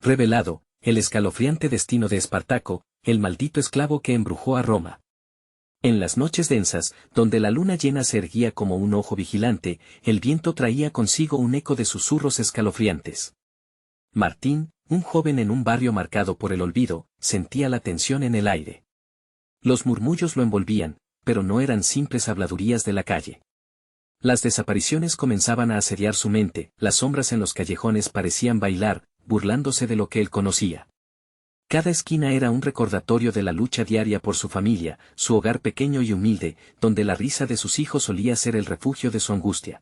Revelado, el escalofriante destino de Espartaco, el maldito esclavo que embrujó a Roma. En las noches densas, donde la luna llena se erguía como un ojo vigilante, el viento traía consigo un eco de susurros escalofriantes. Martín, un joven en un barrio marcado por el olvido, sentía la tensión en el aire. Los murmullos lo envolvían, pero no eran simples habladurías de la calle. Las desapariciones comenzaban a asediar su mente, las sombras en los callejones parecían bailar, burlándose de lo que él conocía. Cada esquina era un recordatorio de la lucha diaria por su familia, su hogar pequeño y humilde, donde la risa de sus hijos solía ser el refugio de su angustia.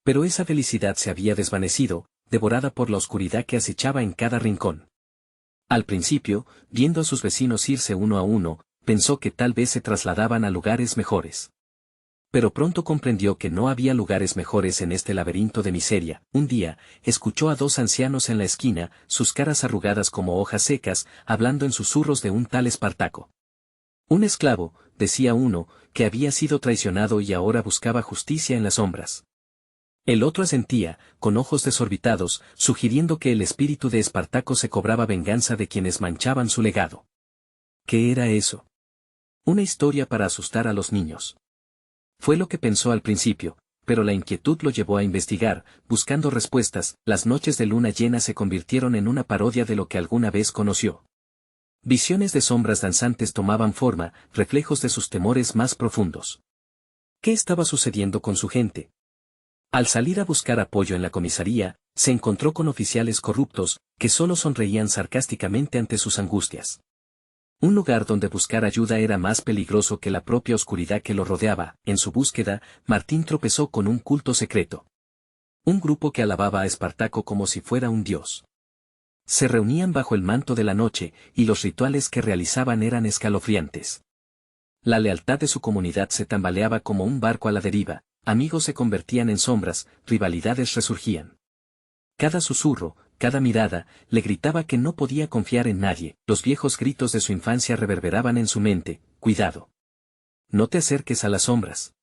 Pero esa felicidad se había desvanecido, devorada por la oscuridad que acechaba en cada rincón. Al principio, viendo a sus vecinos irse uno a uno, pensó que tal vez se trasladaban a lugares mejores. Pero pronto comprendió que no había lugares mejores en este laberinto de miseria. Un día, escuchó a dos ancianos en la esquina, sus caras arrugadas como hojas secas, hablando en susurros de un tal Espartaco. Un esclavo, decía uno, que había sido traicionado y ahora buscaba justicia en las sombras. El otro asentía, con ojos desorbitados, sugiriendo que el espíritu de Espartaco se cobraba venganza de quienes manchaban su legado. ¿Qué era eso? Una historia para asustar a los niños. Fue lo que pensó al principio, pero la inquietud lo llevó a investigar, buscando respuestas. Las noches de luna llena se convirtieron en una parodia de lo que alguna vez conoció. Visiones de sombras danzantes tomaban forma, reflejos de sus temores más profundos. ¿Qué estaba sucediendo con su gente? Al salir a buscar apoyo en la comisaría, se encontró con oficiales corruptos, que solo sonreían sarcásticamente ante sus angustias. Un lugar donde buscar ayuda era más peligroso que la propia oscuridad que lo rodeaba. En su búsqueda, Martín tropezó con un culto secreto. Un grupo que alababa a Espartaco como si fuera un dios. Se reunían bajo el manto de la noche, y los rituales que realizaban eran escalofriantes. La lealtad de su comunidad se tambaleaba como un barco a la deriva, amigos se convertían en sombras, rivalidades resurgían. Cada susurro, cada mirada, le gritaba que no podía confiar en nadie. Los viejos gritos de su infancia reverberaban en su mente: cuidado. No te acerques a las sombras.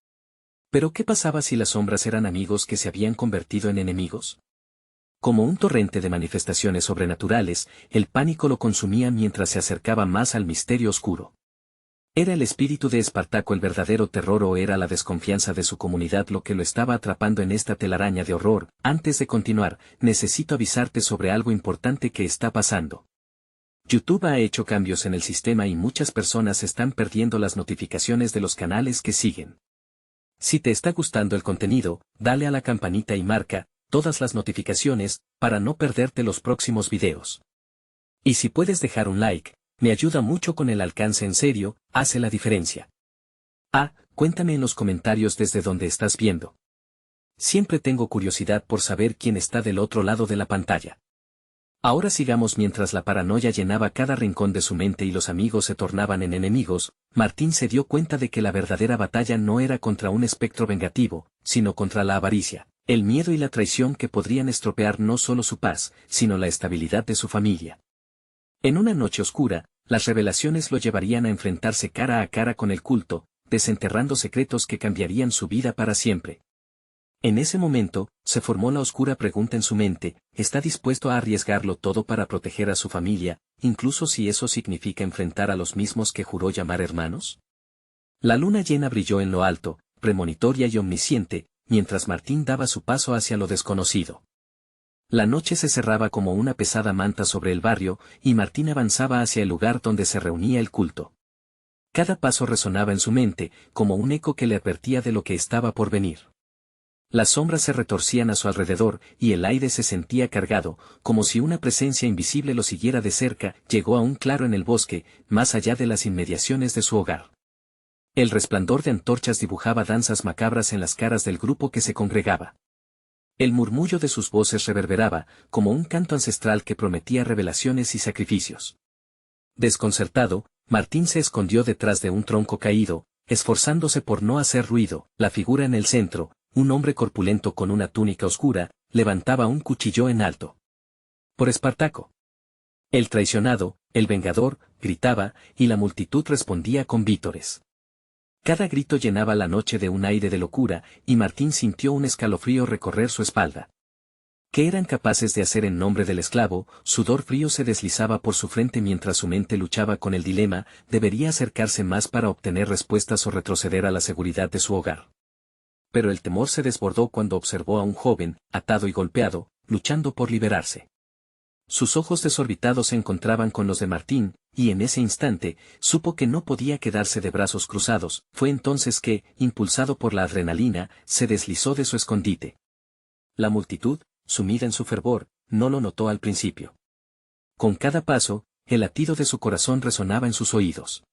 Pero ¿qué pasaba si las sombras eran amigos que se habían convertido en enemigos? Como un torrente de manifestaciones sobrenaturales, el pánico lo consumía mientras se acercaba más al misterio oscuro. ¿Era el espíritu de Espartaco el verdadero terror o era la desconfianza de su comunidad lo que lo estaba atrapando en esta telaraña de horror? Antes de continuar, necesito avisarte sobre algo importante que está pasando. YouTube ha hecho cambios en el sistema y muchas personas están perdiendo las notificaciones de los canales que siguen. Si te está gustando el contenido, dale a la campanita y marca todas las notificaciones para no perderte los próximos videos. Y si puedes dejar un like, me ayuda mucho con el alcance. En serio, hace la diferencia. Cuéntame en los comentarios desde donde estás viendo. Siempre tengo curiosidad por saber quién está del otro lado de la pantalla. Ahora sigamos. Mientras la paranoia llenaba cada rincón de su mente y los amigos se tornaban en enemigos, Martín se dio cuenta de que la verdadera batalla no era contra un espectro vengativo, sino contra la avaricia, el miedo y la traición que podrían estropear no solo su paz, sino la estabilidad de su familia. En una noche oscura, las revelaciones lo llevarían a enfrentarse cara a cara con el culto, desenterrando secretos que cambiarían su vida para siempre. En ese momento, se formó la oscura pregunta en su mente: ¿está dispuesto a arriesgarlo todo para proteger a su familia, incluso si eso significa enfrentar a los mismos que juró llamar hermanos? La luna llena brilló en lo alto, premonitoria y omnisciente, mientras Martín daba su paso hacia lo desconocido. La noche se cerraba como una pesada manta sobre el barrio, y Martín avanzaba hacia el lugar donde se reunía el culto. Cada paso resonaba en su mente, como un eco que le advertía de lo que estaba por venir. Las sombras se retorcían a su alrededor, y el aire se sentía cargado, como si una presencia invisible lo siguiera de cerca. Llegó a un claro en el bosque, más allá de las inmediaciones de su hogar. El resplandor de antorchas dibujaba danzas macabras en las caras del grupo que se congregaba. El murmullo de sus voces reverberaba, como un canto ancestral que prometía revelaciones y sacrificios. Desconcertado, Martín se escondió detrás de un tronco caído, esforzándose por no hacer ruido. La figura en el centro, un hombre corpulento con una túnica oscura, levantaba un cuchillo en alto. «Por Espartaco». El traicionado, el vengador, gritaba, y la multitud respondía con vítores. Cada grito llenaba la noche de un aire de locura, y Martín sintió un escalofrío recorrer su espalda. ¿Qué eran capaces de hacer en nombre del esclavo? Sudor frío se deslizaba por su frente mientras su mente luchaba con el dilema, ¿debería acercarse más para obtener respuestas o retroceder a la seguridad de su hogar? Pero el temor se desbordó cuando observó a un joven, atado y golpeado, luchando por liberarse. Sus ojos desorbitados se encontraban con los de Martín, y en ese instante, supo que no podía quedarse de brazos cruzados. Fue entonces que, impulsado por la adrenalina, se deslizó de su escondite. La multitud, sumida en su fervor, no lo notó al principio. Con cada paso, el latido de su corazón resonaba en sus oídos.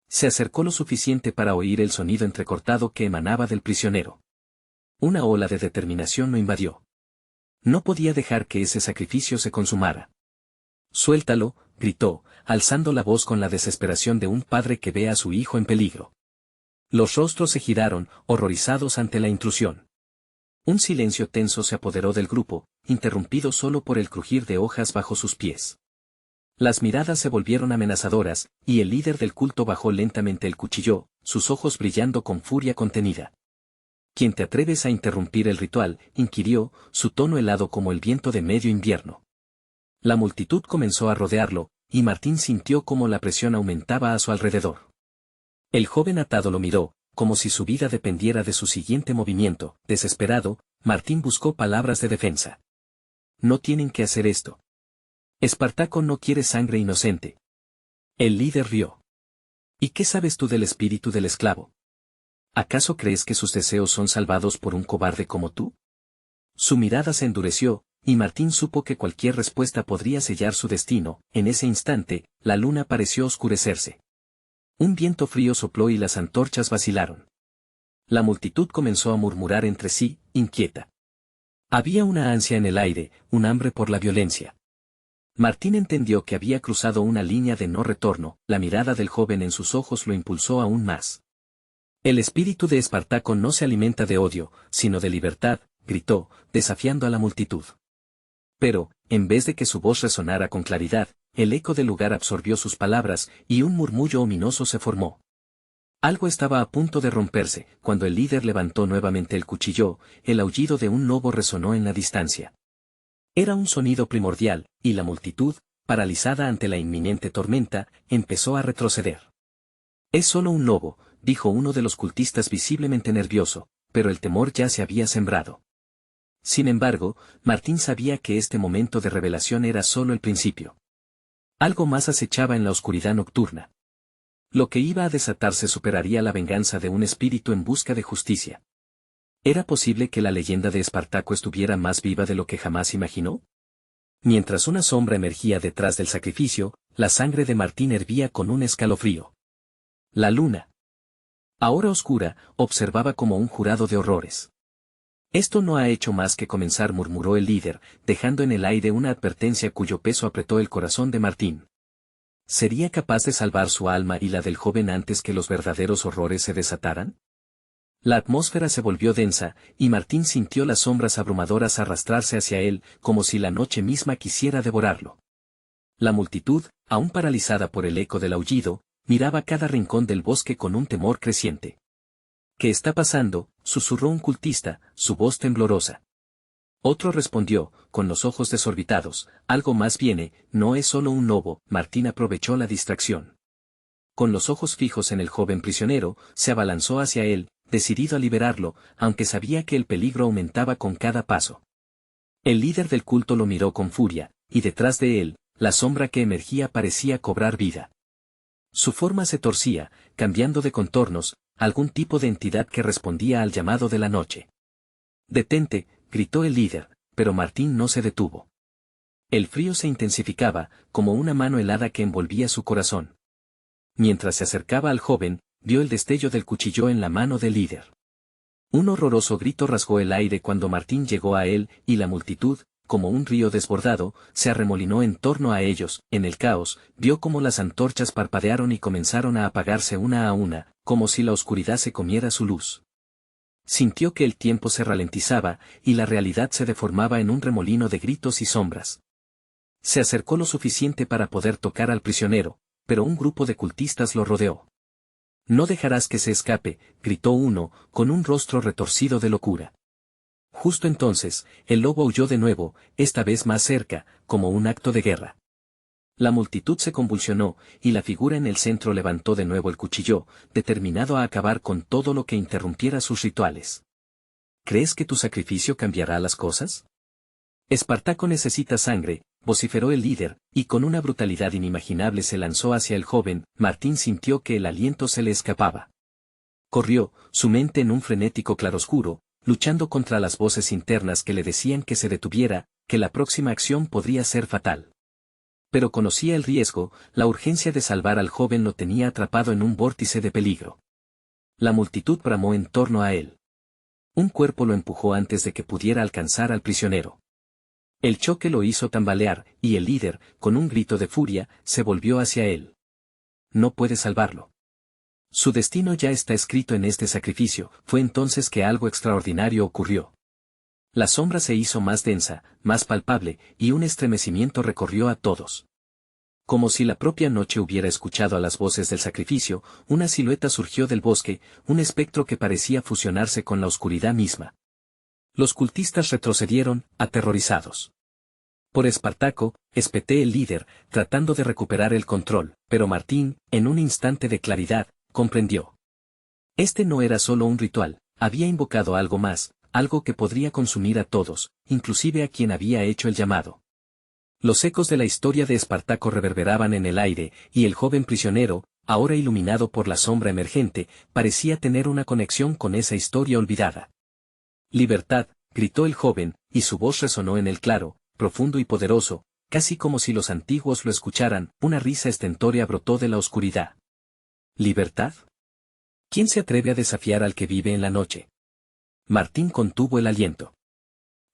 Se acercó lo suficiente para oír el sonido entrecortado que emanaba del prisionero. Una ola de determinación lo invadió. No podía dejar que ese sacrificio se consumara. «Suéltalo», gritó, alzando la voz con la desesperación de un padre que ve a su hijo en peligro. Los rostros se giraron, horrorizados ante la intrusión. Un silencio tenso se apoderó del grupo, interrumpido solo por el crujir de hojas bajo sus pies. Las miradas se volvieron amenazadoras, y el líder del culto bajó lentamente el cuchillo, sus ojos brillando con furia contenida. «¿Quién te atreves a interrumpir el ritual?», inquirió, su tono helado como el viento de medio invierno. La multitud comenzó a rodearlo, y Martín sintió cómo la presión aumentaba a su alrededor. El joven atado lo miró, como si su vida dependiera de su siguiente movimiento. Desesperado, Martín buscó palabras de defensa. «No tienen que hacer esto. Espartaco no quiere sangre inocente». El líder rió. «¿Y qué sabes tú del espíritu del esclavo? ¿Acaso crees que sus deseos son salvados por un cobarde como tú?». Su mirada se endureció, y Martín supo que cualquier respuesta podría sellar su destino. En ese instante, la luna pareció oscurecerse. Un viento frío sopló y las antorchas vacilaron. La multitud comenzó a murmurar entre sí, inquieta. Había una ansia en el aire, un hambre por la violencia. Martín entendió que había cruzado una línea de no retorno. La mirada del joven en sus ojos lo impulsó aún más. «El espíritu de Espartaco no se alimenta de odio, sino de libertad», gritó, desafiando a la multitud. Pero, en vez de que su voz resonara con claridad, el eco del lugar absorbió sus palabras, y un murmullo ominoso se formó. Algo estaba a punto de romperse. Cuando el líder levantó nuevamente el cuchillo, el aullido de un lobo resonó en la distancia. Era un sonido primordial, y la multitud, paralizada ante la inminente tormenta, empezó a retroceder. «Es solo un lobo», dijo uno de los cultistas visiblemente nervioso, pero el temor ya se había sembrado. Sin embargo, Martín sabía que este momento de revelación era solo el principio. Algo más acechaba en la oscuridad nocturna. Lo que iba a desatarse superaría la venganza de un espíritu en busca de justicia. ¿Era posible que la leyenda de Espartaco estuviera más viva de lo que jamás imaginó? Mientras una sombra emergía detrás del sacrificio, la sangre de Martín hervía con un escalofrío. La luna, ahora oscura, observaba como un jurado de horrores. «Esto no ha hecho más que comenzar», murmuró el líder, dejando en el aire una advertencia cuyo peso apretó el corazón de Martín. ¿Sería capaz de salvar su alma y la del joven antes que los verdaderos horrores se desataran? La atmósfera se volvió densa, y Martín sintió las sombras abrumadoras arrastrarse hacia él, como si la noche misma quisiera devorarlo. La multitud, aún paralizada por el eco del aullido, miraba cada rincón del bosque con un temor creciente. «¿Qué está pasando?», susurró un cultista, su voz temblorosa. Otro respondió, con los ojos desorbitados: «Algo más viene, no es solo un lobo». Martín aprovechó la distracción. Con los ojos fijos en el joven prisionero, se abalanzó hacia él, decidido a liberarlo, aunque sabía que el peligro aumentaba con cada paso. El líder del culto lo miró con furia, y detrás de él, la sombra que emergía parecía cobrar vida. Su forma se torcía, cambiando de contornos, algún tipo de entidad que respondía al llamado de la noche. «Detente», gritó el líder, pero Martín no se detuvo. El frío se intensificaba, como una mano helada que envolvía su corazón. Mientras se acercaba al joven, vio el destello del cuchillo en la mano del líder. Un horroroso grito rasgó el aire cuando Martín llegó a él, y la multitud, como un río desbordado, se arremolinó en torno a ellos. En el caos, vio cómo las antorchas parpadearon y comenzaron a apagarse una a una, como si la oscuridad se comiera su luz. Sintió que el tiempo se ralentizaba, y la realidad se deformaba en un remolino de gritos y sombras. Se acercó lo suficiente para poder tocar al prisionero, pero un grupo de cultistas lo rodeó. «No dejarás que se escape», gritó uno, con un rostro retorcido de locura. Justo entonces, el lobo aulló de nuevo, esta vez más cerca, como un acto de guerra. La multitud se convulsionó, y la figura en el centro levantó de nuevo el cuchillo, determinado a acabar con todo lo que interrumpiera sus rituales. ¿Crees que tu sacrificio cambiará las cosas? Espartaco necesita sangre, vociferó el líder, y con una brutalidad inimaginable se lanzó hacia el joven. Martín sintió que el aliento se le escapaba. Corrió, su mente en un frenético claroscuro, luchando contra las voces internas que le decían que se detuviera, que la próxima acción podría ser fatal. Pero conocía el riesgo, la urgencia de salvar al joven lo tenía atrapado en un vórtice de peligro. La multitud bramó en torno a él. Un cuerpo lo empujó antes de que pudiera alcanzar al prisionero. El choque lo hizo tambalear, y el líder, con un grito de furia, se volvió hacia él. No puede salvarlo. Su destino ya está escrito en este sacrificio. Fue entonces que algo extraordinario ocurrió. La sombra se hizo más densa, más palpable, y un estremecimiento recorrió a todos. Como si la propia noche hubiera escuchado a las voces del sacrificio, una silueta surgió del bosque, un espectro que parecía fusionarse con la oscuridad misma. Los cultistas retrocedieron, aterrorizados. Por Espartaco, espeté el líder, tratando de recuperar el control, pero Martín, en un instante de claridad, comprendió. Este no era solo un ritual, había invocado algo más, algo que podría consumir a todos, inclusive a quien había hecho el llamado. Los ecos de la historia de Espartaco reverberaban en el aire, y el joven prisionero, ahora iluminado por la sombra emergente, parecía tener una conexión con esa historia olvidada. «Libertad», gritó el joven, y su voz resonó en el claro, profundo y poderoso, casi como si los antiguos lo escucharan. Una risa estentórea brotó de la oscuridad. ¿Libertad? ¿Quién se atreve a desafiar al que vive en la noche? Martín contuvo el aliento.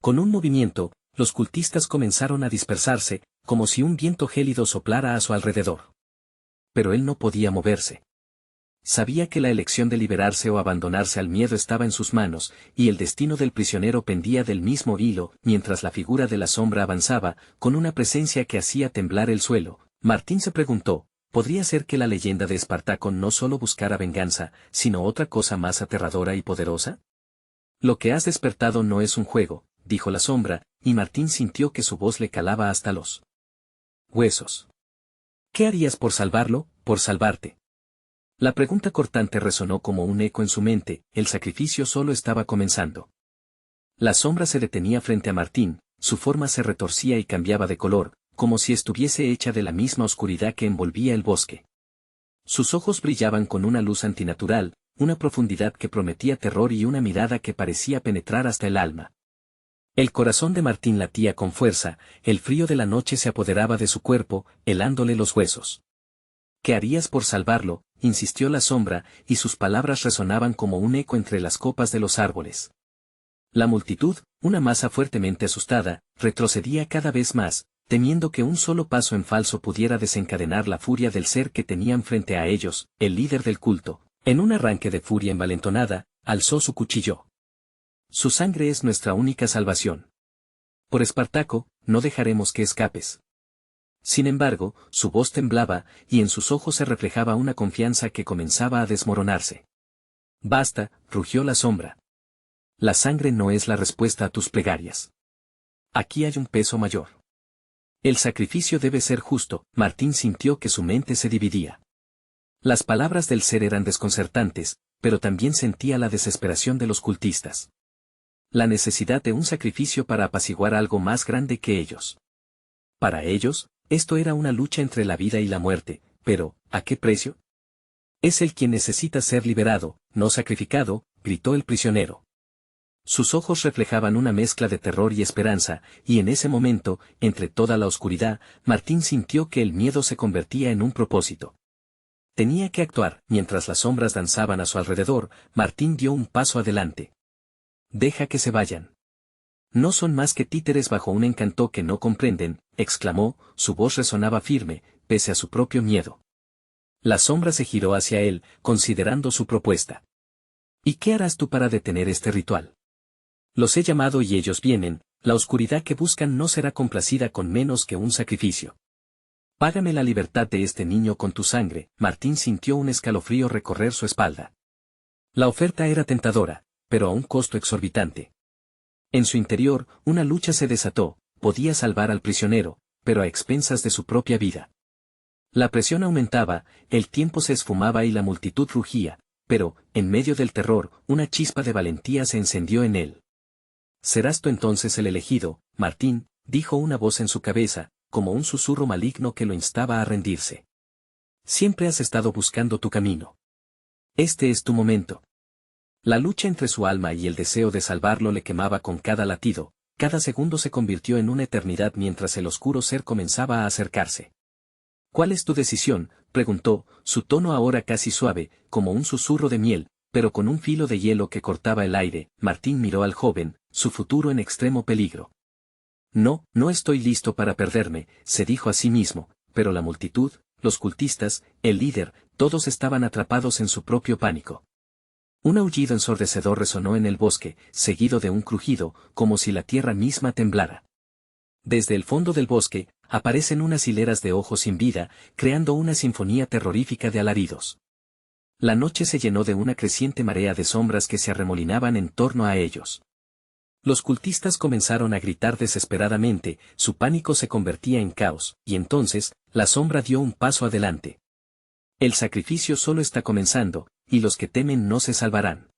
Con un movimiento, los cultistas comenzaron a dispersarse, como si un viento gélido soplara a su alrededor. Pero él no podía moverse. Sabía que la elección de liberarse o abandonarse al miedo estaba en sus manos, y el destino del prisionero pendía del mismo hilo. Mientras la figura de la sombra avanzaba, con una presencia que hacía temblar el suelo, Martín se preguntó, ¿podría ser que la leyenda de Espartaco no solo buscara venganza, sino otra cosa más aterradora y poderosa? Lo que has despertado no es un juego, dijo la sombra, y Martín sintió que su voz le calaba hasta los huesos. ¿Qué harías por salvarlo, por salvarte? La pregunta cortante resonó como un eco en su mente. El sacrificio solo estaba comenzando. La sombra se detenía frente a Martín, su forma se retorcía y cambiaba de color, como si estuviese hecha de la misma oscuridad que envolvía el bosque. Sus ojos brillaban con una luz antinatural, una profundidad que prometía terror y una mirada que parecía penetrar hasta el alma. El corazón de Martín latía con fuerza, el frío de la noche se apoderaba de su cuerpo, helándole los huesos. ¿Qué harías por salvarlo?, insistió la sombra, y sus palabras resonaban como un eco entre las copas de los árboles. La multitud, una masa fuertemente asustada, retrocedía cada vez más, temiendo que un solo paso en falso pudiera desencadenar la furia del ser que tenían frente a ellos. El líder del culto, en un arranque de furia envalentonada, alzó su cuchillo. Su sangre es nuestra única salvación. Por Espartaco, no dejaremos que escapes. Sin embargo, su voz temblaba, y en sus ojos se reflejaba una confianza que comenzaba a desmoronarse. Basta, rugió la sombra. La sangre no es la respuesta a tus plegarias. Aquí hay un peso mayor. El sacrificio debe ser justo. Martín sintió que su mente se dividía. Las palabras del ser eran desconcertantes, pero también sentía la desesperación de los cultistas. La necesidad de un sacrificio para apaciguar algo más grande que ellos. Para ellos, esto era una lucha entre la vida y la muerte, pero, ¿a qué precio? Es él quien necesita ser liberado, no sacrificado, gritó el prisionero. Sus ojos reflejaban una mezcla de terror y esperanza, y en ese momento, entre toda la oscuridad, Martín sintió que el miedo se convertía en un propósito. Tenía que actuar. Mientras las sombras danzaban a su alrededor, Martín dio un paso adelante. Deja que se vayan. No son más que títeres bajo un encanto que no comprenden, exclamó, su voz resonaba firme, pese a su propio miedo. La sombra se giró hacia él, considerando su propuesta. ¿Y qué harás tú para detener este ritual? Los he llamado y ellos vienen, la oscuridad que buscan no será complacida con menos que un sacrificio. Págame la libertad de este niño con tu sangre. Martín sintió un escalofrío recorrer su espalda. La oferta era tentadora, pero a un costo exorbitante. En su interior, una lucha se desató, podía salvar al prisionero, pero a expensas de su propia vida. La presión aumentaba, el tiempo se esfumaba y la multitud rugía, pero, en medio del terror, una chispa de valentía se encendió en él. «Serás tú entonces el elegido, Martín», dijo una voz en su cabeza, como un susurro maligno que lo instaba a rendirse. «Siempre has estado buscando tu camino. Este es tu momento». La lucha entre su alma y el deseo de salvarlo le quemaba con cada latido, cada segundo se convirtió en una eternidad mientras el oscuro ser comenzaba a acercarse. «¿Cuál es tu decisión?», preguntó, su tono ahora casi suave, como un susurro de miel, pero con un filo de hielo que cortaba el aire. Martín miró al joven, su futuro en extremo peligro. «No, no estoy listo para perderme», se dijo a sí mismo, pero la multitud, los cultistas, el líder, todos estaban atrapados en su propio pánico. Un aullido ensordecedor resonó en el bosque, seguido de un crujido, como si la tierra misma temblara. Desde el fondo del bosque, aparecen unas hileras de ojos sin vida, creando una sinfonía terrorífica de alaridos. La noche se llenó de una creciente marea de sombras que se arremolinaban en torno a ellos. Los cultistas comenzaron a gritar desesperadamente, su pánico se convertía en caos, y entonces, la sombra dio un paso adelante. «El sacrificio solo está comenzando, y los que temen no se salvarán.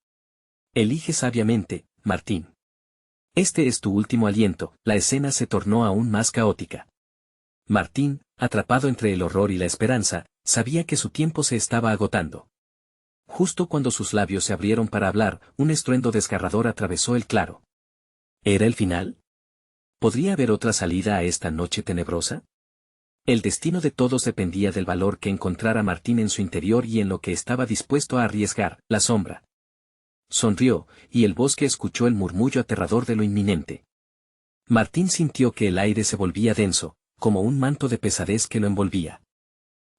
Elige sabiamente, Martín. Este es tu último aliento». La escena se tornó aún más caótica. Martín, atrapado entre el horror y la esperanza, sabía que su tiempo se estaba agotando. Justo cuando sus labios se abrieron para hablar, un estruendo desgarrador atravesó el claro. ¿Era el final? ¿Podría haber otra salida a esta noche tenebrosa? El destino de todos dependía del valor que encontrara Martín en su interior y en lo que estaba dispuesto a arriesgar. La sombra sonrió, y el bosque escuchó el murmullo aterrador de lo inminente. Martín sintió que el aire se volvía denso, como un manto de pesadez que lo envolvía.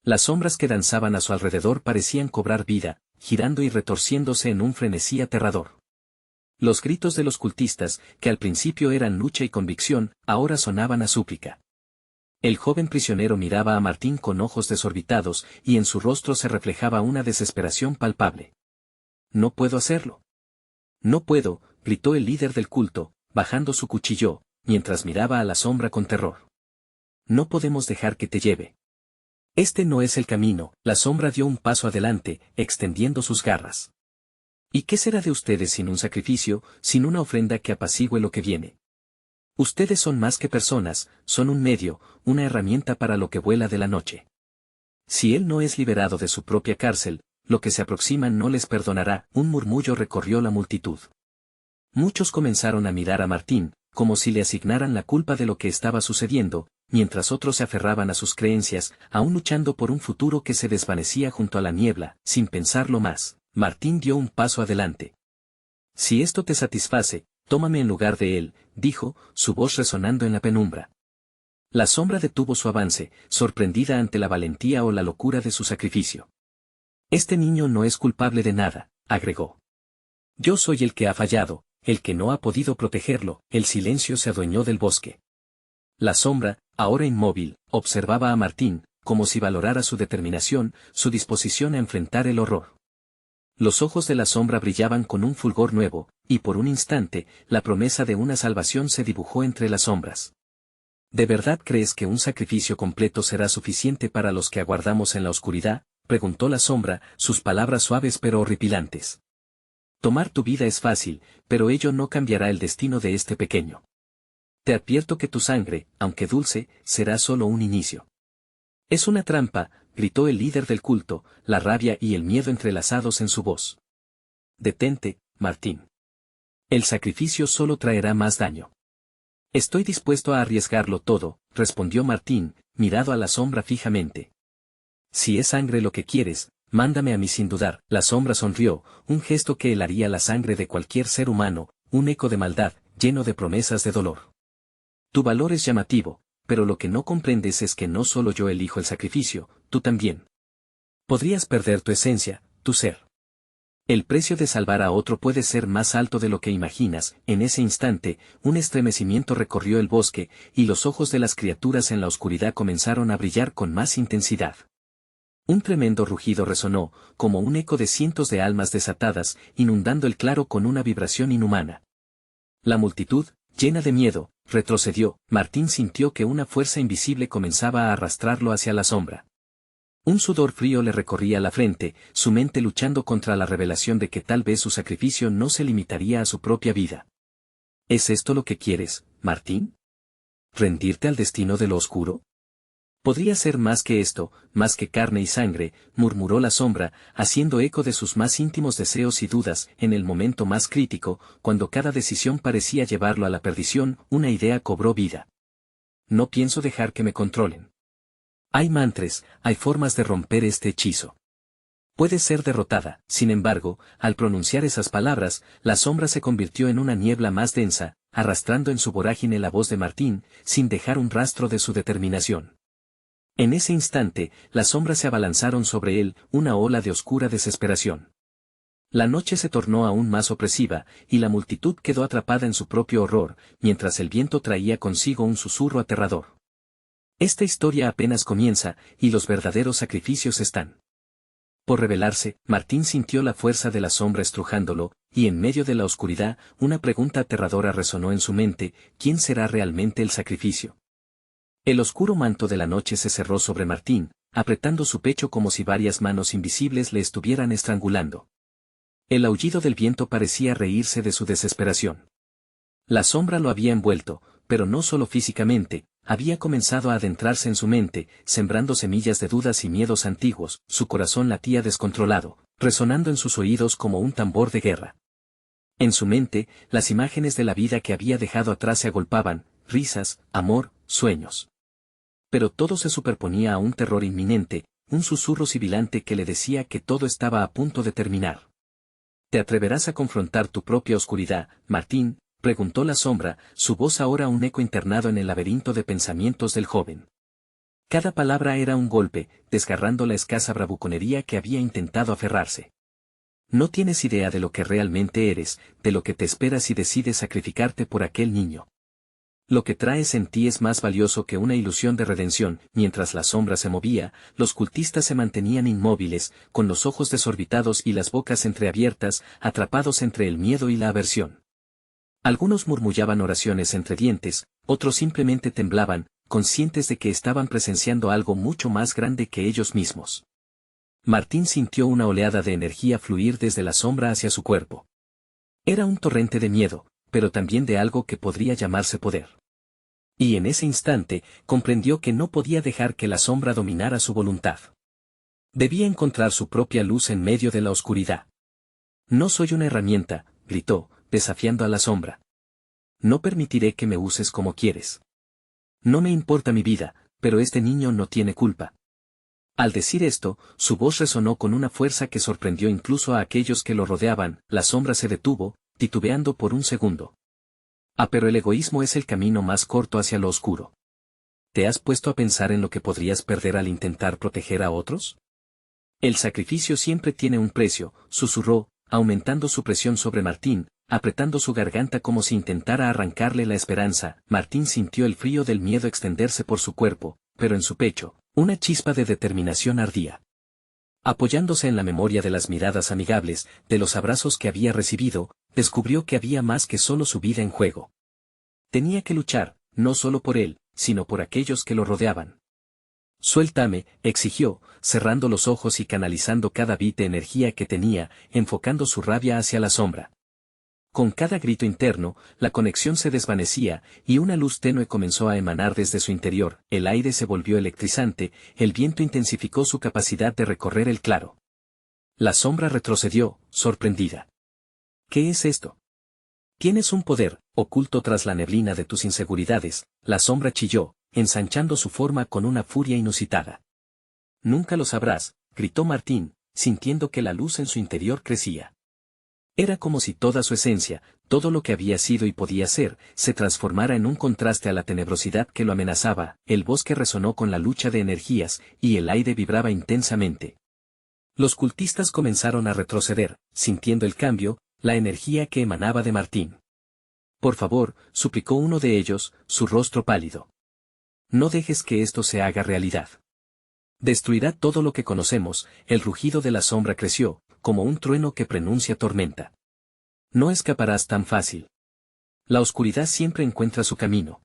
Las sombras que danzaban a su alrededor parecían cobrar vida, girando y retorciéndose en un frenesí aterrador. Los gritos de los cultistas, que al principio eran lucha y convicción, ahora sonaban a súplica. El joven prisionero miraba a Martín con ojos desorbitados, y en su rostro se reflejaba una desesperación palpable. «No puedo hacerlo. No puedo», gritó el líder del culto, bajando su cuchillo, mientras miraba a la sombra con terror. «No podemos dejar que te lleve. Este no es el camino». La sombra dio un paso adelante, extendiendo sus garras. «¿Y qué será de ustedes sin un sacrificio, sin una ofrenda que apacigüe lo que viene? Ustedes son más que personas, son un medio, una herramienta para lo que vuela de la noche. Si él no es liberado de su propia cárcel, lo que se aproxima no les perdonará». Un murmullo recorrió la multitud. Muchos comenzaron a mirar a Martín, como si le asignaran la culpa de lo que estaba sucediendo, mientras otros se aferraban a sus creencias, aún luchando por un futuro que se desvanecía junto a la niebla. Sin pensarlo más, Martín dio un paso adelante. «Si esto te satisface, tómame en lugar de él», dijo, su voz resonando en la penumbra. La sombra detuvo su avance, sorprendida ante la valentía o la locura de su sacrificio. «Este niño no es culpable de nada», agregó. «Yo soy el que ha fallado, el que no ha podido protegerlo». El silencio se adueñó del bosque. La sombra, ahora inmóvil, observaba a Martín, como si valorara su determinación, su disposición a enfrentar el horror. Los ojos de la sombra brillaban con un fulgor nuevo, y por un instante, la promesa de una salvación se dibujó entre las sombras. «¿De verdad crees que un sacrificio completo será suficiente para los que aguardamos en la oscuridad?», preguntó la sombra, sus palabras suaves pero horripilantes. «Tomar tu vida es fácil, pero ello no cambiará el destino de este pequeño. Te advierto que tu sangre, aunque dulce, será solo un inicio». «Es una trampa», gritó el líder del culto, la rabia y el miedo entrelazados en su voz. «Detente, Martín. El sacrificio solo traerá más daño». «Estoy dispuesto a arriesgarlo todo», respondió Martín, mirado a la sombra fijamente. «Si es sangre lo que quieres, mándame a mí sin dudar». La sombra sonrió, un gesto que helaría la sangre de cualquier ser humano, un eco de maldad, lleno de promesas de dolor. «Tu valor es llamativo, pero lo que no comprendes es que no solo yo elijo el sacrificio, tú también. Podrías perder tu esencia, tu ser. El precio de salvar a otro puede ser más alto de lo que imaginas». En ese instante, un estremecimiento recorrió el bosque, y los ojos de las criaturas en la oscuridad comenzaron a brillar con más intensidad. Un tremendo rugido resonó, como un eco de cientos de almas desatadas, inundando el claro con una vibración inhumana. La multitud, llena de miedo, retrocedió. Martín sintió que una fuerza invisible comenzaba a arrastrarlo hacia la sombra. Un sudor frío le recorría la frente, su mente luchando contra la revelación de que tal vez su sacrificio no se limitaría a su propia vida. ¿Es esto lo que quieres, Martín? ¿Rendirte al destino de lo oscuro? Podría ser más que esto, más que carne y sangre, murmuró la sombra, haciendo eco de sus más íntimos deseos y dudas. En el momento más crítico, cuando cada decisión parecía llevarlo a la perdición, una idea cobró vida. No pienso dejar que me controlen. Hay mantras, hay formas de romper este hechizo. Puede ser derrotada. Sin embargo, al pronunciar esas palabras, la sombra se convirtió en una niebla más densa, arrastrando en su vorágine la voz de Martín, sin dejar un rastro de su determinación. En ese instante, las sombras se abalanzaron sobre él, una ola de oscura desesperación. La noche se tornó aún más opresiva, y la multitud quedó atrapada en su propio horror, mientras el viento traía consigo un susurro aterrador. Esta historia apenas comienza, y los verdaderos sacrificios están por revelarse. Martín sintió la fuerza de la sombra estrujándolo, y en medio de la oscuridad, una pregunta aterradora resonó en su mente: ¿quién será realmente el sacrificio? El oscuro manto de la noche se cerró sobre Martín, apretando su pecho como si varias manos invisibles le estuvieran estrangulando. El aullido del viento parecía reírse de su desesperación. La sombra lo había envuelto, pero no solo físicamente, había comenzado a adentrarse en su mente, sembrando semillas de dudas y miedos antiguos. Su corazón latía descontrolado, resonando en sus oídos como un tambor de guerra. En su mente, las imágenes de la vida que había dejado atrás se agolpaban: risas, amor, sueños. Pero todo se superponía a un terror inminente, un susurro sibilante que le decía que todo estaba a punto de terminar. ¿Te atreverás a confrontar tu propia oscuridad, Martín?, preguntó la sombra, su voz ahora un eco internado en el laberinto de pensamientos del joven. Cada palabra era un golpe, desgarrando la escasa bravuconería que había intentado aferrarse. No tienes idea de lo que realmente eres, de lo que te esperas si decides sacrificarte por aquel niño. Lo que traes en ti es más valioso que una ilusión de redención. Mientras la sombra se movía, los cultistas se mantenían inmóviles, con los ojos desorbitados y las bocas entreabiertas, atrapados entre el miedo y la aversión. Algunos murmullaban oraciones entre dientes, otros simplemente temblaban, conscientes de que estaban presenciando algo mucho más grande que ellos mismos. Martín sintió una oleada de energía fluir desde la sombra hacia su cuerpo. Era un torrente de miedo, pero también de algo que podría llamarse poder. Y en ese instante, comprendió que no podía dejar que la sombra dominara su voluntad. Debía encontrar su propia luz en medio de la oscuridad. No soy una herramienta, gritó, desafiando a la sombra. No permitiré que me uses como quieres. No me importa mi vida, pero este niño no tiene culpa. Al decir esto, su voz resonó con una fuerza que sorprendió incluso a aquellos que lo rodeaban. La sombra se detuvo, titubeando por un segundo. Pero el egoísmo es el camino más corto hacia lo oscuro. ¿Te has puesto a pensar en lo que podrías perder al intentar proteger a otros? El sacrificio siempre tiene un precio, susurró, aumentando su presión sobre Martín, apretando su garganta como si intentara arrancarle la esperanza. Martín sintió el frío del miedo extenderse por su cuerpo, pero en su pecho, una chispa de determinación ardía. Apoyándose en la memoria de las miradas amigables, de los abrazos que había recibido, descubrió que había más que solo su vida en juego. Tenía que luchar, no solo por él, sino por aquellos que lo rodeaban. Suéltame, exigió, cerrando los ojos y canalizando cada bit de energía que tenía, enfocando su rabia hacia la sombra. Con cada grito interno, la conexión se desvanecía, y una luz tenue comenzó a emanar desde su interior. El aire se volvió electrizante, el viento intensificó su capacidad de recorrer el claro. La sombra retrocedió, sorprendida. ¿Qué es esto? Tienes un poder, oculto tras la neblina de tus inseguridades, la sombra chilló, ensanchando su forma con una furia inusitada. Nunca lo sabrás, gritó Martín, sintiendo que la luz en su interior crecía. Era como si toda su esencia, todo lo que había sido y podía ser, se transformara en un contraste a la tenebrosidad que lo amenazaba. El bosque resonó con la lucha de energías, y el aire vibraba intensamente. Los cultistas comenzaron a retroceder, sintiendo el cambio, la energía que emanaba de Martín. Por favor, suplicó uno de ellos, su rostro pálido. No dejes que esto se haga realidad. Destruirá todo lo que conocemos. El rugido de la sombra creció, como un trueno que prenuncia tormenta. No escaparás tan fácil. La oscuridad siempre encuentra su camino.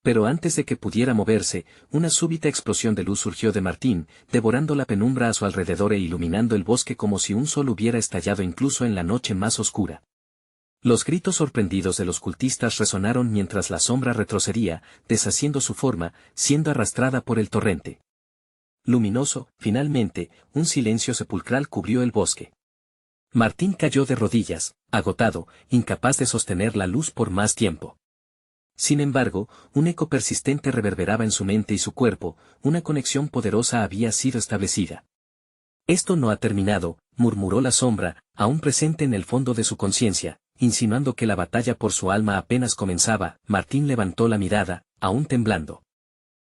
Pero antes de que pudiera moverse, una súbita explosión de luz surgió de Martín, devorando la penumbra a su alrededor e iluminando el bosque como si un sol hubiera estallado incluso en la noche más oscura. Los gritos sorprendidos de los cultistas resonaron mientras la sombra retrocedía, deshaciendo su forma, siendo arrastrada por el torrente. Luminoso, finalmente, un silencio sepulcral cubrió el bosque. Martín cayó de rodillas, agotado, incapaz de sostener la luz por más tiempo. Sin embargo, un eco persistente reverberaba en su mente y su cuerpo, una conexión poderosa había sido establecida. Esto no ha terminado, murmuró la sombra, aún presente en el fondo de su conciencia, insinuando que la batalla por su alma apenas comenzaba. Martín levantó la mirada, aún temblando.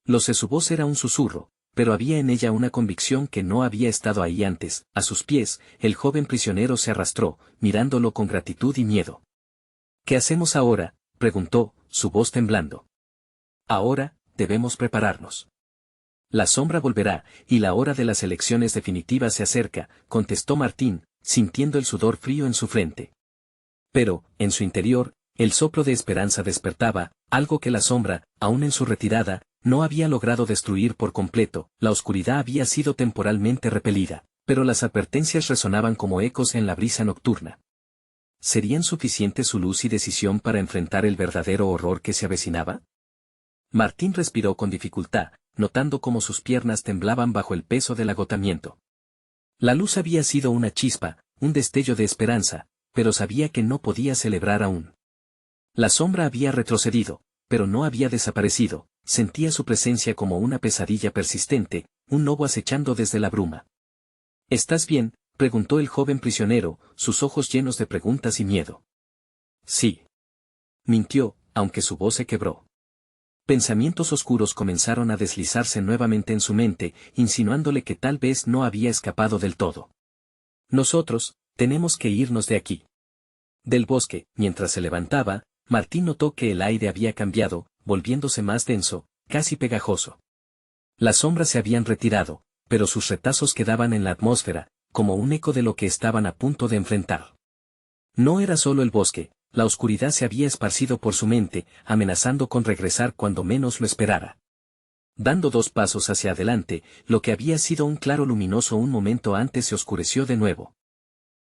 Lo de su voz era un susurro, pero había en ella una convicción que no había estado ahí antes. A sus pies, el joven prisionero se arrastró, mirándolo con gratitud y miedo. ¿Qué hacemos ahora?, preguntó, su voz temblando. Ahora, debemos prepararnos. La sombra volverá, y la hora de las elecciones definitivas se acerca, contestó Martín, sintiendo el sudor frío en su frente. Pero, en su interior, el soplo de esperanza despertaba, algo que la sombra, aún en su retirada, no había logrado destruir por completo. La oscuridad había sido temporalmente repelida, pero las advertencias resonaban como ecos en la brisa nocturna. ¿Serían suficientes su luz y decisión para enfrentar el verdadero horror que se avecinaba? Martín respiró con dificultad, notando cómo sus piernas temblaban bajo el peso del agotamiento. La luz había sido una chispa, un destello de esperanza, pero sabía que no podía celebrar aún. La sombra había retrocedido, pero no había desaparecido, sentía su presencia como una pesadilla persistente, un lobo acechando desde la bruma. ¿Estás bien?, preguntó el joven prisionero, sus ojos llenos de preguntas y miedo. Sí. Mintió, aunque su voz se quebró. Pensamientos oscuros comenzaron a deslizarse nuevamente en su mente, insinuándole que tal vez no había escapado del todo. Nosotros, tenemos que irnos de aquí. Del bosque, mientras se levantaba, Martín notó que el aire había cambiado, volviéndose más denso, casi pegajoso. Las sombras se habían retirado, pero sus retazos quedaban en la atmósfera, como un eco de lo que estaban a punto de enfrentar. No era solo el bosque, la oscuridad se había esparcido por su mente, amenazando con regresar cuando menos lo esperara. Dando 2 pasos hacia adelante, lo que había sido un claro luminoso un momento antes se oscureció de nuevo.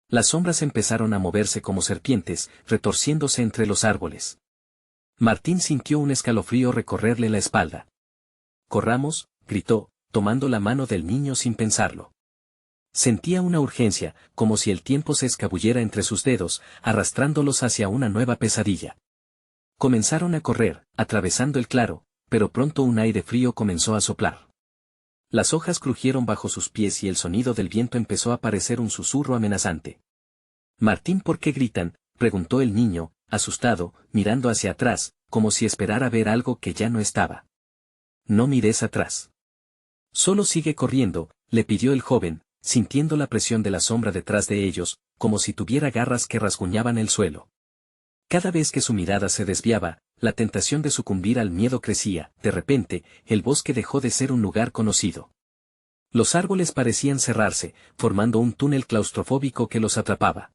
Las sombras empezaron a moverse como serpientes, retorciéndose entre los árboles. Martín sintió un escalofrío recorrerle la espalda. «Corramos», gritó, tomando la mano del niño sin pensarlo. Sentía una urgencia, como si el tiempo se escabullera entre sus dedos, arrastrándolos hacia una nueva pesadilla. Comenzaron a correr, atravesando el claro, pero pronto un aire frío comenzó a soplar. Las hojas crujieron bajo sus pies y el sonido del viento empezó a parecer un susurro amenazante. «Martín, ¿por qué gritan?», preguntó el niño, asustado, mirando hacia atrás, como si esperara ver algo que ya no estaba. «No mires atrás. Solo sigue corriendo», le pidió el joven, sintiendo la presión de la sombra detrás de ellos, como si tuviera garras que rasguñaban el suelo. Cada vez que su mirada se desviaba, la tentación de sucumbir al miedo crecía. De repente, el bosque dejó de ser un lugar conocido. Los árboles parecían cerrarse, formando un túnel claustrofóbico que los atrapaba.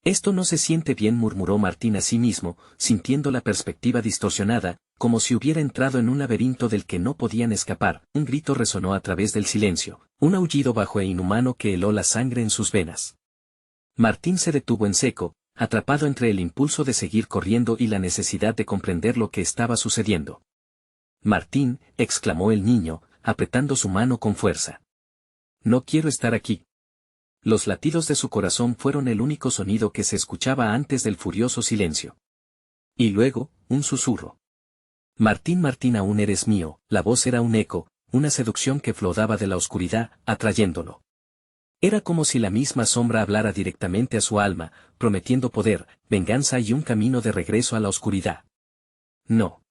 «Esto no se siente bien», murmuró Martín a sí mismo, sintiendo la perspectiva distorsionada, como si hubiera entrado en un laberinto del que no podían escapar. Un grito resonó a través del silencio, un aullido bajo e inhumano que heló la sangre en sus venas. Martín se detuvo en seco, atrapado entre el impulso de seguir corriendo y la necesidad de comprender lo que estaba sucediendo. «Martín», exclamó el niño, apretando su mano con fuerza. «No quiero estar aquí». Los latidos de su corazón fueron el único sonido que se escuchaba antes del furioso silencio. Y luego, un susurro. «Martín, Martín, aún eres mío». La voz era un eco, una seducción que flotaba de la oscuridad, atrayéndolo. Era como si la misma sombra hablara directamente a su alma, prometiendo poder, venganza y un camino de regreso a la oscuridad. «No.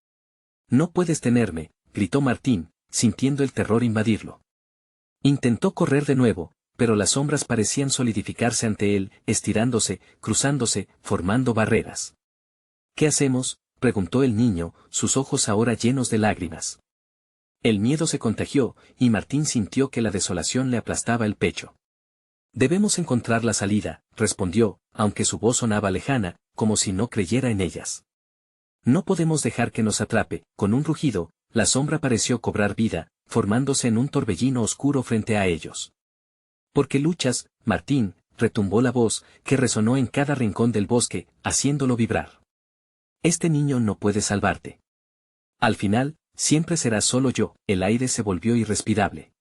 No puedes tenerme», gritó Martín, sintiendo el terror invadirlo. Intentó correr de nuevo, pero las sombras parecían solidificarse ante él, estirándose, cruzándose, formando barreras. «¿Qué hacemos?», preguntó el niño, sus ojos ahora llenos de lágrimas. El miedo se contagió, y Martín sintió que la desolación le aplastaba el pecho. «Debemos encontrar la salida», respondió, aunque su voz sonaba lejana, como si no creyera en ellas. No podemos dejar que nos atrape. Con un rugido, la sombra pareció cobrar vida, formándose en un torbellino oscuro frente a ellos. ¿Por qué luchas, Martín?, retumbó la voz, que resonó en cada rincón del bosque, haciéndolo vibrar. Este niño no puede salvarte. Al final, siempre será solo yo. El aire se volvió irrespirable.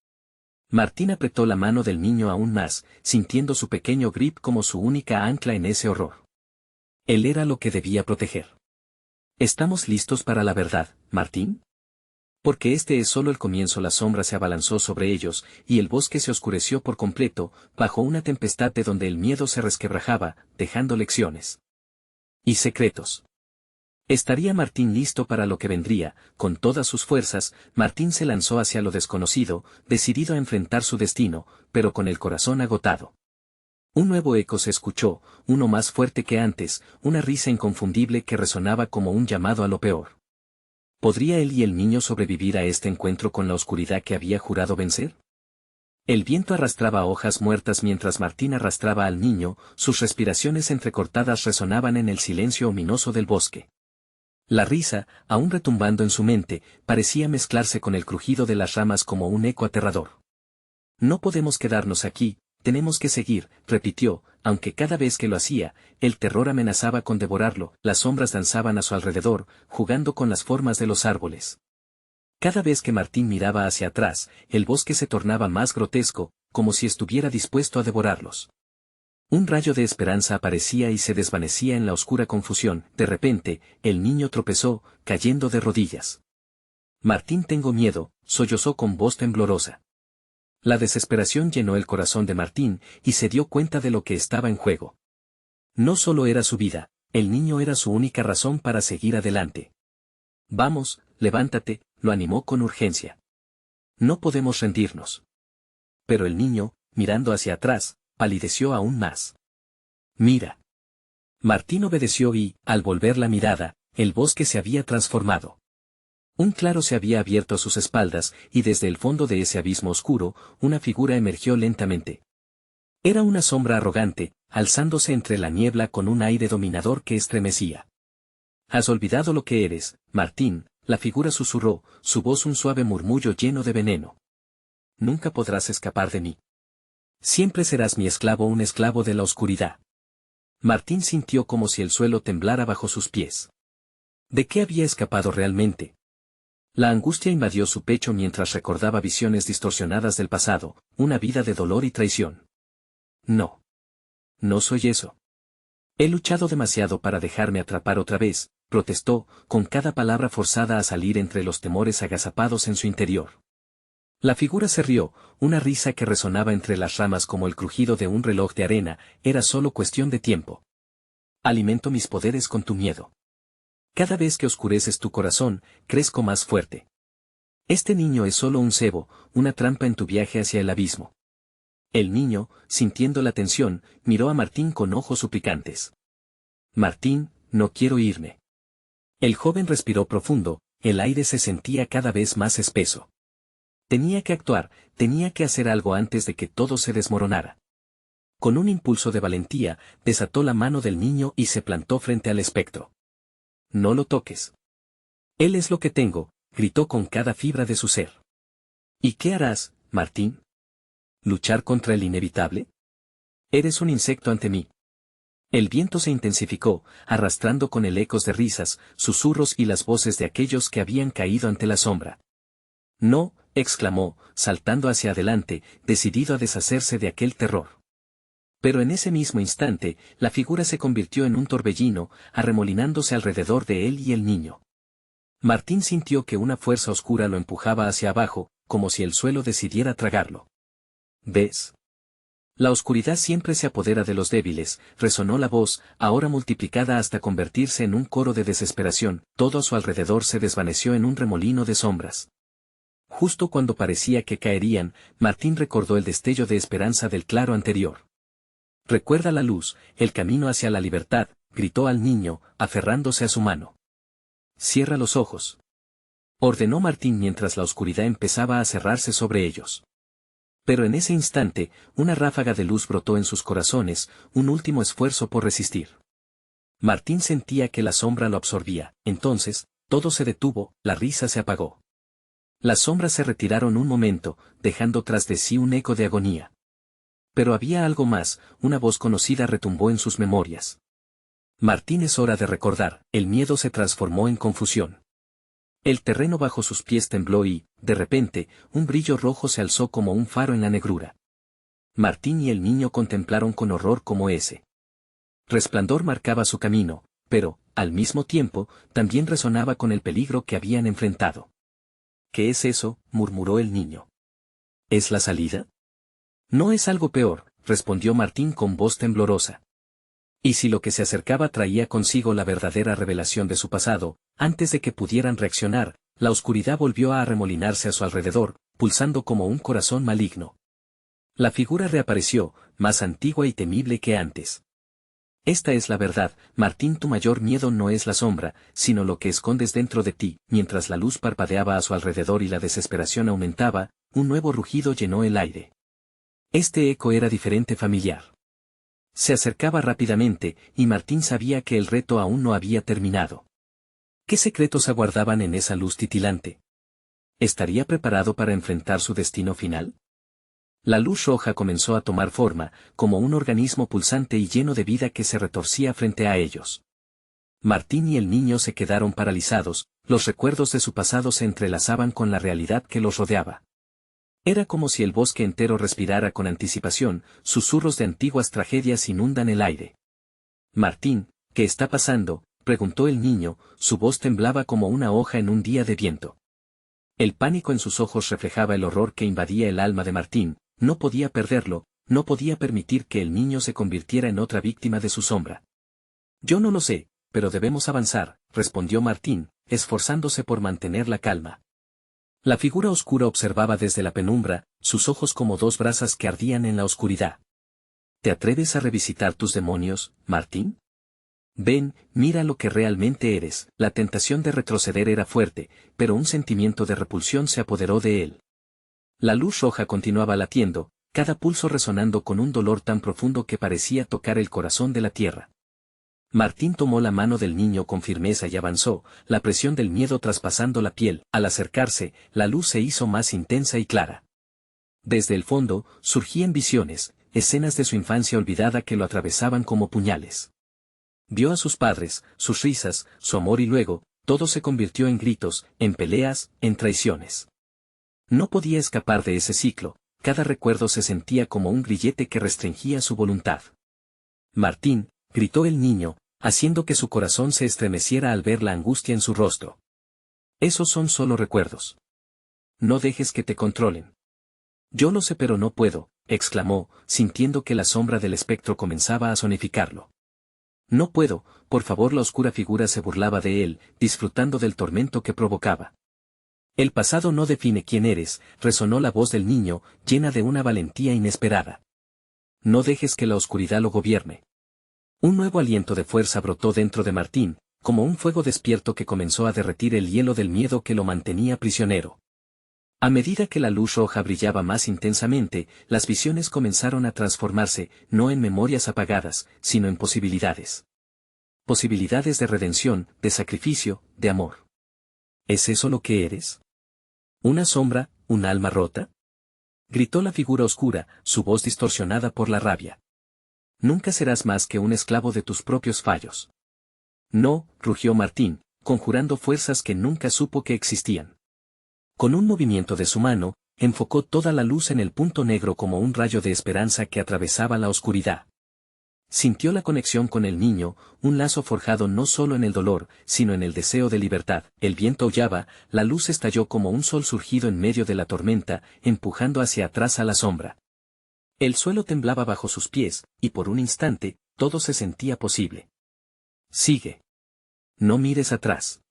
Martín apretó la mano del niño aún más, sintiendo su pequeño grip como su única ancla en ese horror. Él era lo que debía proteger. ¿Estamos listos para la verdad, Martín? Porque este es solo el comienzo. La sombra se abalanzó sobre ellos, y el bosque se oscureció por completo, bajo una tempestad de donde el miedo se resquebrajaba, dejando lecciones y secretos. ¿Estaría Martín listo para lo que vendría? Con todas sus fuerzas, Martín se lanzó hacia lo desconocido, decidido a enfrentar su destino, pero con el corazón agotado. Un nuevo eco se escuchó, uno más fuerte que antes, una risa inconfundible que resonaba como un llamado a lo peor. ¿Podría él y el niño sobrevivir a este encuentro con la oscuridad que había jurado vencer? El viento arrastraba hojas muertas mientras Martín arrastraba al niño, sus respiraciones entrecortadas resonaban en el silencio ominoso del bosque. La risa, aún retumbando en su mente, parecía mezclarse con el crujido de las ramas como un eco aterrador. No podemos quedarnos aquí, tenemos que seguir, repitió, aunque cada vez que lo hacía, el terror amenazaba con devorarlo. Las sombras danzaban a su alrededor, jugando con las formas de los árboles. Cada vez que Martín miraba hacia atrás, el bosque se tornaba más grotesco, como si estuviera dispuesto a devorarlos. Un rayo de esperanza aparecía y se desvanecía en la oscura confusión. De repente, el niño tropezó, cayendo de rodillas. Martín, tengo miedo, sollozó con voz temblorosa. La desesperación llenó el corazón de Martín, y se dio cuenta de lo que estaba en juego. No solo era su vida, el niño era su única razón para seguir adelante. Vamos, levántate, lo animó con urgencia. No podemos rendirnos. Pero el niño, mirando hacia atrás, palideció aún más. Mira. Martín obedeció y, al volver la mirada, el bosque se había transformado. Un claro se había abierto a sus espaldas, y desde el fondo de ese abismo oscuro, una figura emergió lentamente. Era una sombra arrogante, alzándose entre la niebla con un aire dominador que estremecía. ¿Has olvidado lo que eres, Martín?, la figura susurró, su voz un suave murmullo lleno de veneno. Nunca podrás escapar de mí. Siempre serás mi esclavo, un esclavo de la oscuridad. Martín sintió como si el suelo temblara bajo sus pies. ¿De qué había escapado realmente? La angustia invadió su pecho mientras recordaba visiones distorsionadas del pasado, una vida de dolor y traición. No. No soy eso. He luchado demasiado para dejarme atrapar otra vez, protestó, con cada palabra forzada a salir entre los temores agazapados en su interior. La figura se rió, una risa que resonaba entre las ramas como el crujido de un reloj de arena. Era solo cuestión de tiempo. Alimento mis poderes con tu miedo. Cada vez que oscureces tu corazón, crezco más fuerte. Este niño es solo un cebo, una trampa en tu viaje hacia el abismo. El niño, sintiendo la tensión, miró a Martín con ojos suplicantes. Martín, no quiero irme. El joven respiró profundo, el aire se sentía cada vez más espeso. Tenía que actuar, tenía que hacer algo antes de que todo se desmoronara. Con un impulso de valentía, desató la mano del niño y se plantó frente al espectro. No lo toques. Él es lo que tengo, gritó con cada fibra de su ser. ¿Y qué harás, Martín? ¿Luchar contra el inevitable? Eres un insecto ante mí. El viento se intensificó, arrastrando con él ecos de risas, susurros y las voces de aquellos que habían caído ante la sombra. No, exclamó, saltando hacia adelante, decidido a deshacerse de aquel terror. Pero en ese mismo instante, la figura se convirtió en un torbellino, arremolinándose alrededor de él y el niño. Martín sintió que una fuerza oscura lo empujaba hacia abajo, como si el suelo decidiera tragarlo. ¿Ves? La oscuridad siempre se apodera de los débiles, resonó la voz, ahora multiplicada hasta convertirse en un coro de desesperación. Todo a su alrededor se desvaneció en un remolino de sombras. Justo cuando parecía que caerían, Martín recordó el destello de esperanza del claro anterior. Recuerda la luz, el camino hacia la libertad, gritó al niño, aferrándose a su mano. Cierra los ojos. Ordenó Martín mientras la oscuridad empezaba a cerrarse sobre ellos. Pero en ese instante, una ráfaga de luz brotó en sus corazones, un último esfuerzo por resistir. Martín sentía que la sombra lo absorbía, entonces, todo se detuvo, la risa se apagó. Las sombras se retiraron un momento, dejando tras de sí un eco de agonía. Pero había algo más, una voz conocida retumbó en sus memorias. Martín, es hora de recordar, el miedo se transformó en confusión. El terreno bajo sus pies tembló y, de repente, un brillo rojo se alzó como un faro en la negrura. Martín y el niño contemplaron con horror cómo ese resplandor marcaba su camino, pero, al mismo tiempo, también resonaba con el peligro que habían enfrentado. ¿Qué es eso?, murmuró el niño. ¿Es la salida? No es algo peor, respondió Martín con voz temblorosa. Y si lo que se acercaba traía consigo la verdadera revelación de su pasado, antes de que pudieran reaccionar, la oscuridad volvió a arremolinarse a su alrededor, pulsando como un corazón maligno. La figura reapareció, más antigua y temible que antes. Esta es la verdad, Martín, tu mayor miedo no es la sombra, sino lo que escondes dentro de ti. Mientras la luz parpadeaba a su alrededor y la desesperación aumentaba, un nuevo rugido llenó el aire. Este eco era diferente, familiar. Se acercaba rápidamente, y Martín sabía que el reto aún no había terminado. ¿Qué secretos aguardaban en esa luz titilante? ¿Estaría preparado para enfrentar su destino final? La luz roja comenzó a tomar forma, como un organismo pulsante y lleno de vida que se retorcía frente a ellos. Martín y el niño se quedaron paralizados, los recuerdos de su pasado se entrelazaban con la realidad que los rodeaba. Era como si el bosque entero respirara con anticipación, susurros de antiguas tragedias inundan el aire. Martín, ¿qué está pasando?, preguntó el niño, su voz temblaba como una hoja en un día de viento. El pánico en sus ojos reflejaba el horror que invadía el alma de Martín. No podía perderlo, no podía permitir que el niño se convirtiera en otra víctima de su sombra. Yo no lo sé, pero debemos avanzar, respondió Martín, esforzándose por mantener la calma. La figura oscura observaba desde la penumbra, sus ojos como dos brasas que ardían en la oscuridad. ¿Te atreves a revisitar tus demonios, Martín? Ven, mira lo que realmente eres. La tentación de retroceder era fuerte, pero un sentimiento de repulsión se apoderó de él. La luz roja continuaba latiendo, cada pulso resonando con un dolor tan profundo que parecía tocar el corazón de la tierra. Martín tomó la mano del niño con firmeza y avanzó, la presión del miedo traspasando la piel. Al acercarse, la luz se hizo más intensa y clara. Desde el fondo, surgían visiones, escenas de su infancia olvidada que lo atravesaban como puñales. Vio a sus padres, sus risas, su amor y luego, todo se convirtió en gritos, en peleas, en traiciones. No podía escapar de ese ciclo, cada recuerdo se sentía como un grillete que restringía su voluntad. Martín, gritó el niño, haciendo que su corazón se estremeciera al ver la angustia en su rostro. Esos son solo recuerdos. No dejes que te controlen. Yo lo sé pero no puedo, exclamó, sintiendo que la sombra del espectro comenzaba a zonificarlo. No puedo, por favor. La oscura figura se burlaba de él, disfrutando del tormento que provocaba. El pasado no define quién eres, resonó la voz del niño, llena de una valentía inesperada. No dejes que la oscuridad lo gobierne. Un nuevo aliento de fuerza brotó dentro de Martín, como un fuego despierto que comenzó a derretir el hielo del miedo que lo mantenía prisionero. A medida que la luz roja brillaba más intensamente, las visiones comenzaron a transformarse, no en memorias apagadas, sino en posibilidades. Posibilidades de redención, de sacrificio, de amor. ¿Es eso lo que eres? ¿Una sombra, un alma rota? Gritó la figura oscura, su voz distorsionada por la rabia. Nunca serás más que un esclavo de tus propios fallos. No, rugió Martín, conjurando fuerzas que nunca supo que existían. Con un movimiento de su mano, enfocó toda la luz en el punto negro como un rayo de esperanza que atravesaba la oscuridad. Sintió la conexión con el niño, un lazo forjado no solo en el dolor, sino en el deseo de libertad. El viento aullaba, la luz estalló como un sol surgido en medio de la tormenta, empujando hacia atrás a la sombra. El suelo temblaba bajo sus pies, y por un instante, todo se sentía posible. Sigue. No mires atrás.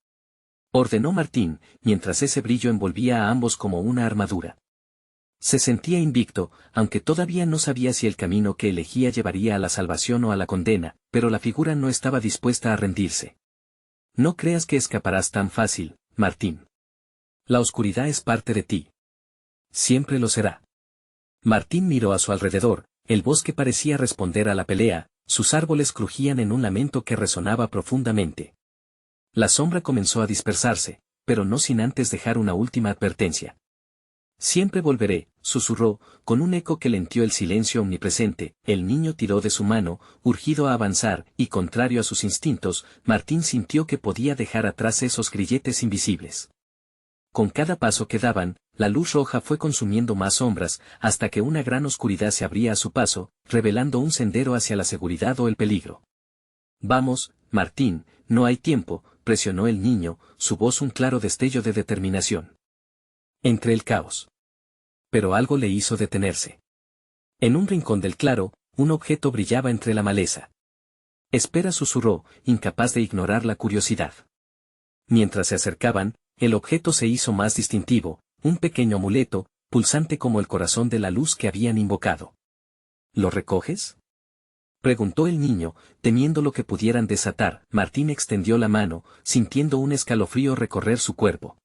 Ordenó Martín, mientras ese brillo envolvía a ambos como una armadura. Se sentía invicto, aunque todavía no sabía si el camino que elegía llevaría a la salvación o a la condena, pero la figura no estaba dispuesta a rendirse. No creas que escaparás tan fácil, Martín. La oscuridad es parte de ti. Siempre lo será. Martín miró a su alrededor, el bosque parecía responder a la pelea, sus árboles crujían en un lamento que resonaba profundamente. La sombra comenzó a dispersarse, pero no sin antes dejar una última advertencia. Siempre volveré, susurró, con un eco que lentió el silencio omnipresente. El niño tiró de su mano, urgido a avanzar, y contrario a sus instintos, Martín sintió que podía dejar atrás esos grilletes invisibles. Con cada paso que daban, la luz roja fue consumiendo más sombras, hasta que una gran oscuridad se abría a su paso, revelando un sendero hacia la seguridad o el peligro. Vamos, Martín, no hay tiempo, presionó el niño, su voz un claro destello de determinación. Entre el caos. Pero algo le hizo detenerse. En un rincón del claro, un objeto brillaba entre la maleza. Espera, susurró, incapaz de ignorar la curiosidad. Mientras se acercaban, el objeto se hizo más distintivo, un pequeño amuleto, pulsante como el corazón de la luz que habían invocado. ¿Lo recoges?, preguntó el niño, temiendo lo que pudieran desatar. Martín extendió la mano, sintiendo un escalofrío recorrer su cuerpo.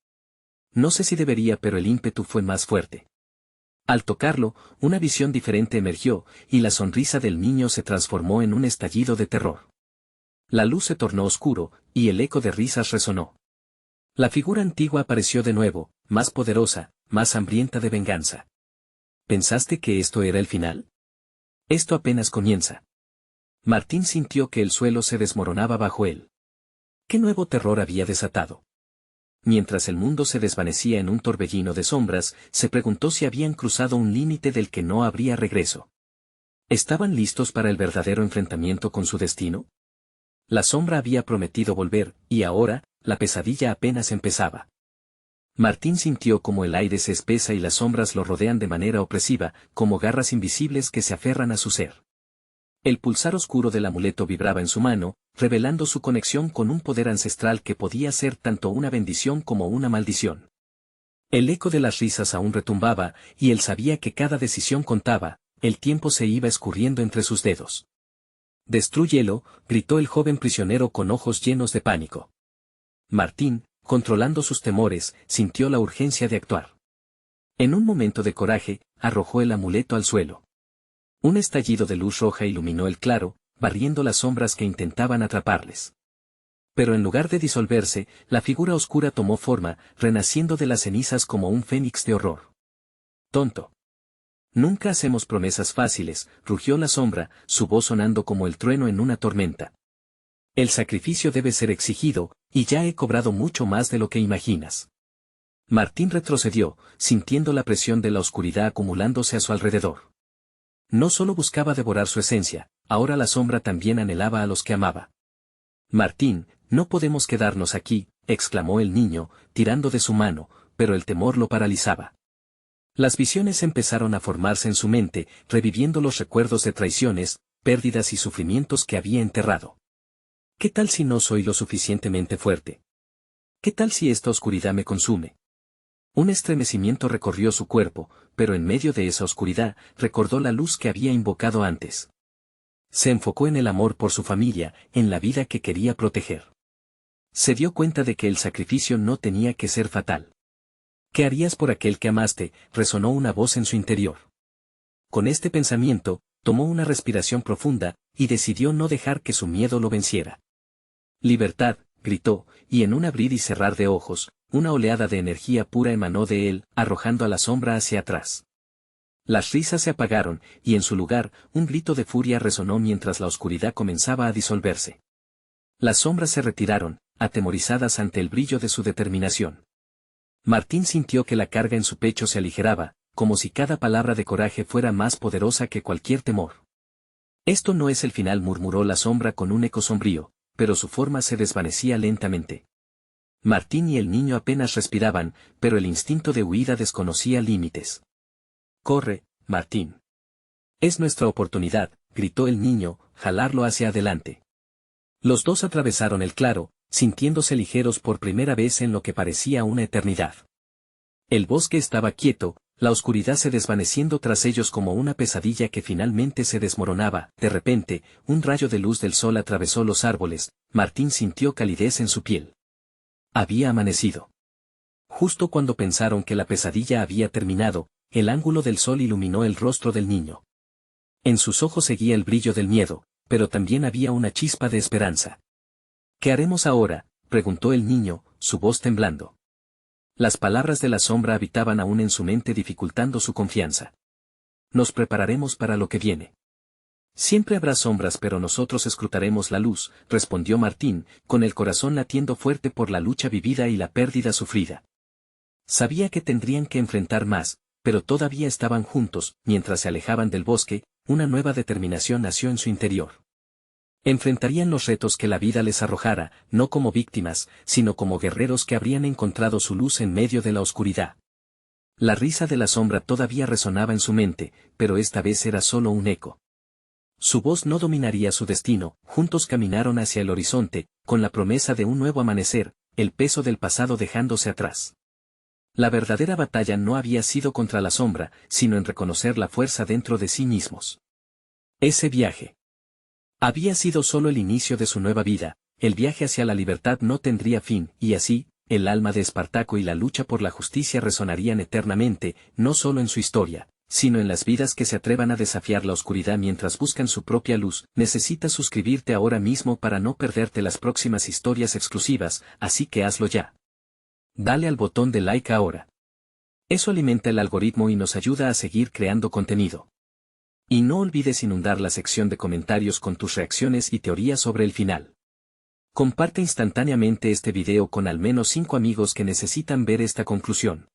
No sé si debería, pero el ímpetu fue más fuerte. Al tocarlo, una visión diferente emergió, y la sonrisa del niño se transformó en un estallido de terror. La luz se tornó oscuro, y el eco de risas resonó. La figura antigua apareció de nuevo, más poderosa, más hambrienta de venganza. ¿Pensaste que esto era el final? Esto apenas comienza. Martín sintió que el suelo se desmoronaba bajo él. ¿Qué nuevo terror había desatado? Mientras el mundo se desvanecía en un torbellino de sombras, se preguntó si habían cruzado un límite del que no habría regreso. ¿Estaban listos para el verdadero enfrentamiento con su destino? La sombra había prometido volver, y ahora, la pesadilla apenas empezaba. Martín sintió como el aire se espesa y las sombras lo rodean de manera opresiva, como garras invisibles que se aferran a su ser. El pulsar oscuro del amuleto vibraba en su mano, revelando su conexión con un poder ancestral que podía ser tanto una bendición como una maldición. El eco de las risas aún retumbaba, y él sabía que cada decisión contaba. El tiempo se iba escurriendo entre sus dedos. «Destrúyelo», gritó el joven prisionero con ojos llenos de pánico. Martín, controlando sus temores, sintió la urgencia de actuar. En un momento de coraje, arrojó el amuleto al suelo. Un estallido de luz roja iluminó el claro, barriendo las sombras que intentaban atraparles. Pero en lugar de disolverse, la figura oscura tomó forma, renaciendo de las cenizas como un fénix de horror. «Tonto. Nunca hacemos promesas fáciles», rugió la sombra, su voz sonando como el trueno en una tormenta. «El sacrificio debe ser exigido, y ya he cobrado mucho más de lo que imaginas». Martín retrocedió, sintiendo la presión de la oscuridad acumulándose a su alrededor. No solo buscaba devorar su esencia, ahora la sombra también anhelaba a los que amaba. «Martín, no podemos quedarnos aquí», exclamó el niño, tirando de su mano, pero el temor lo paralizaba. Las visiones empezaron a formarse en su mente, reviviendo los recuerdos de traiciones, pérdidas y sufrimientos que había enterrado. ¿Qué tal si no soy lo suficientemente fuerte? ¿Qué tal si esta oscuridad me consume? Un estremecimiento recorrió su cuerpo, pero en medio de esa oscuridad, recordó la luz que había invocado antes. Se enfocó en el amor por su familia, en la vida que quería proteger. Se dio cuenta de que el sacrificio no tenía que ser fatal. «¿Qué harías por aquel que amaste?», resonó una voz en su interior. Con este pensamiento, tomó una respiración profunda, y decidió no dejar que su miedo lo venciera. «Libertad», gritó, y en un abrir y cerrar de ojos, una oleada de energía pura emanó de él, arrojando a la sombra hacia atrás. Las risas se apagaron, y en su lugar, un grito de furia resonó mientras la oscuridad comenzaba a disolverse. Las sombras se retiraron, atemorizadas ante el brillo de su determinación. Martín sintió que la carga en su pecho se aligeraba, como si cada palabra de coraje fuera más poderosa que cualquier temor. «Esto no es el final», murmuró la sombra con un eco sombrío, pero su forma se desvanecía lentamente. Martín y el niño apenas respiraban, pero el instinto de huida desconocía límites. «Corre, Martín. Es nuestra oportunidad», gritó el niño, jalarlo hacia adelante. Los dos atravesaron el claro, sintiéndose ligeros por primera vez en lo que parecía una eternidad. El bosque estaba quieto, la oscuridad se desvaneciendo tras ellos como una pesadilla que finalmente se desmoronaba. De repente, un rayo de luz del sol atravesó los árboles. Martín sintió calidez en su piel. Había amanecido. Justo cuando pensaron que la pesadilla había terminado, el ángulo del sol iluminó el rostro del niño. En sus ojos seguía el brillo del miedo, pero también había una chispa de esperanza. ¿Qué haremos ahora?, preguntó el niño, su voz temblando. Las palabras de la sombra habitaban aún en su mente dificultando su confianza. Nos prepararemos para lo que viene. Siempre habrá sombras pero nosotros escrutaremos la luz, respondió Martín, con el corazón latiendo fuerte por la lucha vivida y la pérdida sufrida. Sabía que tendrían que enfrentar más, pero todavía estaban juntos, mientras se alejaban del bosque, una nueva determinación nació en su interior. Enfrentarían los retos que la vida les arrojara, no como víctimas, sino como guerreros que habrían encontrado su luz en medio de la oscuridad. La risa de la sombra todavía resonaba en su mente, pero esta vez era solo un eco. Su voz no dominaría su destino, juntos caminaron hacia el horizonte, con la promesa de un nuevo amanecer, el peso del pasado dejándose atrás. La verdadera batalla no había sido contra la sombra, sino en reconocer la fuerza dentro de sí mismos. Ese viaje había sido solo el inicio de su nueva vida, el viaje hacia la libertad no tendría fin, y así, el alma de Espartaco y la lucha por la justicia resonarían eternamente, no solo en su historia, sino en las vidas que se atrevan a desafiar la oscuridad mientras buscan su propia luz. Necesitas suscribirte ahora mismo para no perderte las próximas historias exclusivas, así que hazlo ya. Dale al botón de like ahora. Eso alimenta el algoritmo y nos ayuda a seguir creando contenido. Y no olvides inundar la sección de comentarios con tus reacciones y teorías sobre el final. Comparte instantáneamente este video con al menos 5 amigos que necesitan ver esta conclusión.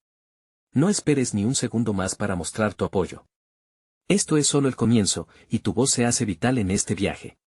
No esperes ni un segundo más para mostrar tu apoyo. Esto es solo el comienzo, y tu voz se hace vital en este viaje.